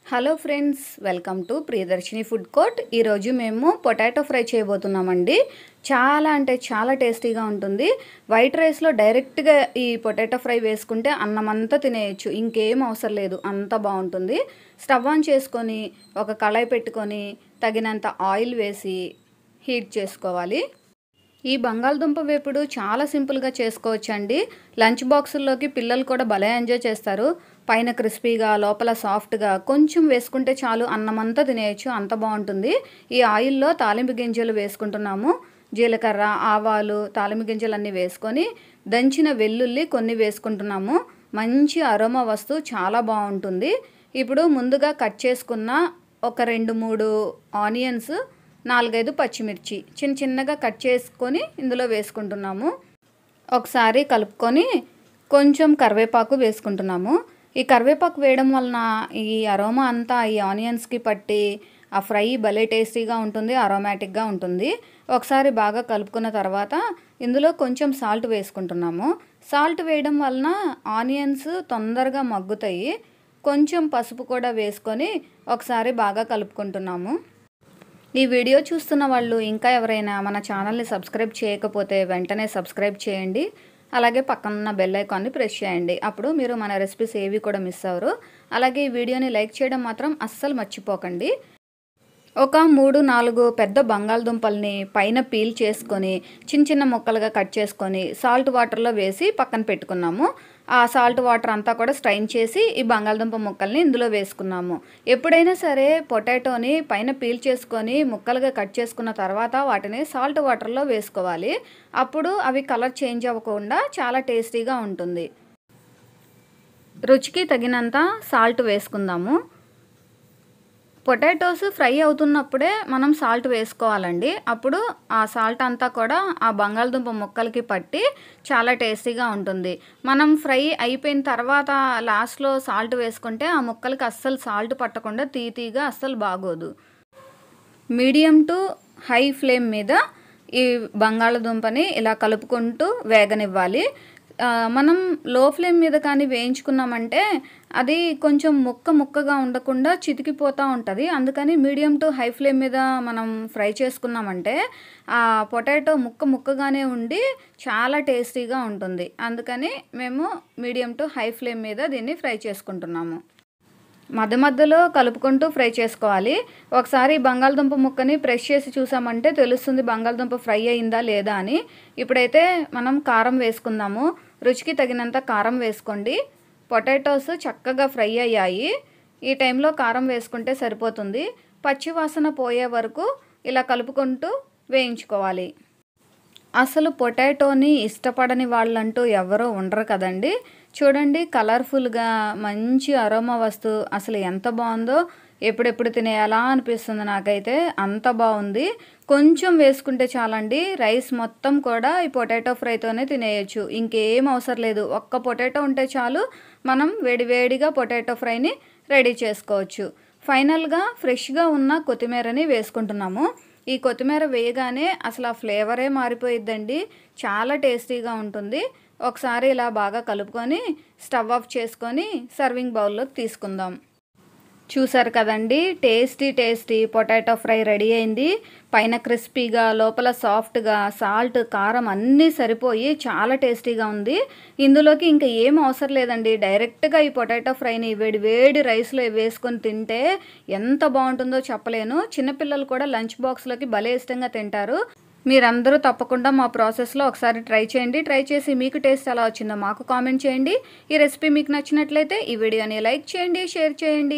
Hello friends, welcome to Priyadarshini food court. ఈరోజు మేము potato fry చేయబోతున్నామండి. చాలా అంటే చాలా టేస్టీగా ఉంటుంది. వైట్ రైస్లో డైరెక్ట్గా ఈ పొటాటో ఫ్రై వేసుకుంటే అన్నం అంతా తినేయచ్చు, ఇంకేం అవసరం లేదు, అంత బాగుంటుంది. స్టవ్ ఆన్ చేసుకొని ఒక కళాయి పెట్టుకొని తగినంత ఆయిల్ వేసి హీట్ చేసుకోవాలి. ఈ బంగాళదుంప వేపుడు చాలా సింపుల్గా చేసుకోవచ్చండి. లంచ్ బాక్సుల్లోకి పిల్లలు కూడా భలే ఎంజాయ్ చేస్తారు. పైన క్రిస్పీగా లోపల సాఫ్ట్గా కొంచెం వేసుకుంటే చాలు, అన్నమంతా తినేయచ్చు, అంత బాగుంటుంది. ఈ ఆయిల్లో తాలింపు గింజలు వేసుకుంటున్నాము. జీలకర్ర, ఆవాలు, తాలింపు గింజలు అన్నీ వేసుకొని దంచిన వెల్లుల్లి కొన్ని వేసుకుంటున్నాము. మంచి అరోమా వస్తూ చాలా బాగుంటుంది. ఇప్పుడు ముందుగా కట్ చేసుకున్న ఒక 2-3 ఆనియన్స్, 4-5 పచ్చిమిర్చి చిన్న చిన్నగా కట్ చేసుకొని ఇందులో వేసుకుంటున్నాము. ఒకసారి కలుపుకొని కొంచెం కరివేపాకు వేసుకుంటున్నాము. ఈ కరివేపాకు వేయడం వలన ఈ అరోమా అంతా ఈ ఆనియన్స్కి పట్టి ఆ ఫ్రై భలే టేస్టీగా ఉంటుంది, అరోమాటిక్గా ఉంటుంది. ఒకసారి బాగా కలుపుకున్న తర్వాత ఇందులో కొంచెం సాల్ట్ వేసుకుంటున్నాము. సాల్ట్ వేయడం వలన ఆనియన్స్ తొందరగా మగ్గుతాయి. కొంచెం పసుపు కూడా వేసుకొని ఒకసారి బాగా కలుపుకుంటున్నాము. ఈ వీడియో చూస్తున్న వాళ్ళు ఇంకా ఎవరైనా మన ఛానల్ని సబ్స్క్రైబ్ చేయకపోతే వెంటనే సబ్స్క్రైబ్ చేయండి. అలాగే పక్కనున్న బెల్ ఐకాన్ని ప్రెస్ చేయండి. అప్పుడు మీరు మన రెసిపీస్ ఏవి కూడా మిస్ అవ్వరు. అలాగే ఈ వీడియోని లైక్ చేయడం మాత్రం అస్సలు మర్చిపోకండి. ఒక 3-4 పెద్ద బంగాళదుంపల్ని పైన పీల్ చేసుకొని చిన్న చిన్న ముక్కలుగా కట్ చేసుకొని సాల్ట్ వాటర్లో వేసి పక్కన పెట్టుకున్నాము. ఆ సాల్ట్ వాటర్ అంతా కూడా స్ట్రైన్ చేసి ఈ బంగాళదుంప ముక్కల్ని ఇందులో వేసుకున్నాము. ఎప్పుడైనా సరే పొటాటోని పైన పీల్ చేసుకొని ముక్కలుగా కట్ చేసుకున్న తర్వాత వాటిని సాల్ట్ వాటర్లో వేసుకోవాలి. అప్పుడు అవి కలర్ చేంజ్ అవ్వకుండా చాలా టేస్టీగా ఉంటుంది. రుచికి తగినంత సాల్ట్ వేసుకుందాము. పొటాటోస్ ఫ్రై అవుతున్నప్పుడే మనం సాల్ట్ వేసుకోవాలండి. అప్పుడు ఆ సాల్ట్ అంతా కూడా ఆ బంగాళదుంప ముక్కలకి పట్టి చాలా టేస్టీగా ఉంటుంది. మనం ఫ్రై అయిపోయిన తర్వాత లాస్ట్లో సాల్ట్ వేసుకుంటే ఆ ముక్కలకి అస్సలు సాల్ట్ పట్టకుండా తీగా అస్సలు బాగోదు. మీడియం టు హై ఫ్లేమ్ మీద ఈ బంగాళదుంపని ఇలా కలుపుకుంటూ వేగనివ్వాలి. మనం లో ఫ్లేమ్ మీద కానీ వేయించుకున్నామంటే అది కొంచెం ముక్కగా ఉండకుండా చితికిపోతూ ఉంటుంది. అందుకని మీడియం టు హై ఫ్లేమ్ మీద మనం ఫ్రై చేసుకున్నామంటే ఆ పొటాటో ముక్కగానే ఉండి చాలా టేస్టీగా ఉంటుంది. అందుకని మేము మీడియం టు హై ఫ్లేమ్ మీద దీన్ని ఫ్రై చేసుకుంటున్నాము. మధ్యలో కలుపుకుంటూ ఫ్రై చేసుకోవాలి. ఒకసారి బంగాళదుంప ముక్కని ప్రెస్ చేసి చూసామంటే తెలుస్తుంది బంగాళదుంప ఫ్రై అయిందా లేదా అని. ఇప్పుడైతే మనం కారం వేసుకుందాము. రుచికి తగినంత కారం వేసుకోండి. పొటాటోస్ చక్కగా ఫ్రై అయ్యాయి. ఈ టైంలో కారం వేసుకుంటే సరిపోతుంది. పచ్చి వాసన పోయే వరకు ఇలా కలుపుకుంటూ వేయించుకోవాలి. అసలు పొటాటోని ఇష్టపడని వాళ్ళంటూ ఎవరో ఉండరు కదండి. చూడండి, కలర్ఫుల్గా మంచి అరోమా వస్తూ అసలు ఎంత బాగుందో, ఎప్పుడెప్పుడు తినేయాలా అనిపిస్తుంది నాకైతే, అంత బాగుంది. కొంచెం వేసుకుంటే చాలండి, రైస్ మొత్తం కూడా ఈ పొటాటో ఫ్రైతోనే తినేయచ్చు, ఇంకేం అవసరం లేదు. ఒక్క పొటాటో ఉంటే చాలు, మనం వేడివేడిగా పొటాటో ఫ్రైని రెడీ చేసుకోవచ్చు. ఫైనల్గా ఫ్రెష్గా ఉన్న కొత్తిమీరని వేసుకుంటున్నాము. ఈ కొత్తిమీర వేయగానే అసలు ఆ ఫ్లేవరే మారిపోయిద్దండి, చాలా టేస్టీగా ఉంటుంది. ఒకసారి ఇలా బాగా కలుపుకొని స్టవ్ ఆఫ్ చేసుకొని సర్వింగ్ బౌల్లోకి తీసుకుందాం. చూసారు కదండి, టేస్టీ పొటాటో ఫ్రై రెడీ అయింది. పైన క్రిస్పీగా లోపల సాఫ్ట్గా, సాల్ట్ కారం అన్నీ సరిపోయి చాలా టేస్టీగా ఉంది. ఇందులోకి ఇంకా ఏం అవసరం లేదండి, డైరెక్ట్గా ఈ పొటాటో ఫ్రైని వేడి రైస్లో వేసుకొని తింటే ఎంత బాగుంటుందో చెప్పలేను. చిన్నపిల్లలు కూడా లంచ్ బాక్స్లోకి భలే ఇష్టంగా తింటారు. మీరందరూ తప్పకుండా మా ప్రాసెస్లో ఒకసారి ట్రై చేయండి. ట్రై చేసి మీకు టేస్ట్ ఎలా వచ్చిందో మాకు కామెంట్ చేయండి. ఈ రెసిపీ మీకు నచ్చినట్లయితే ఈ వీడియోని లైక్ చేయండి, షేర్ చేయండి.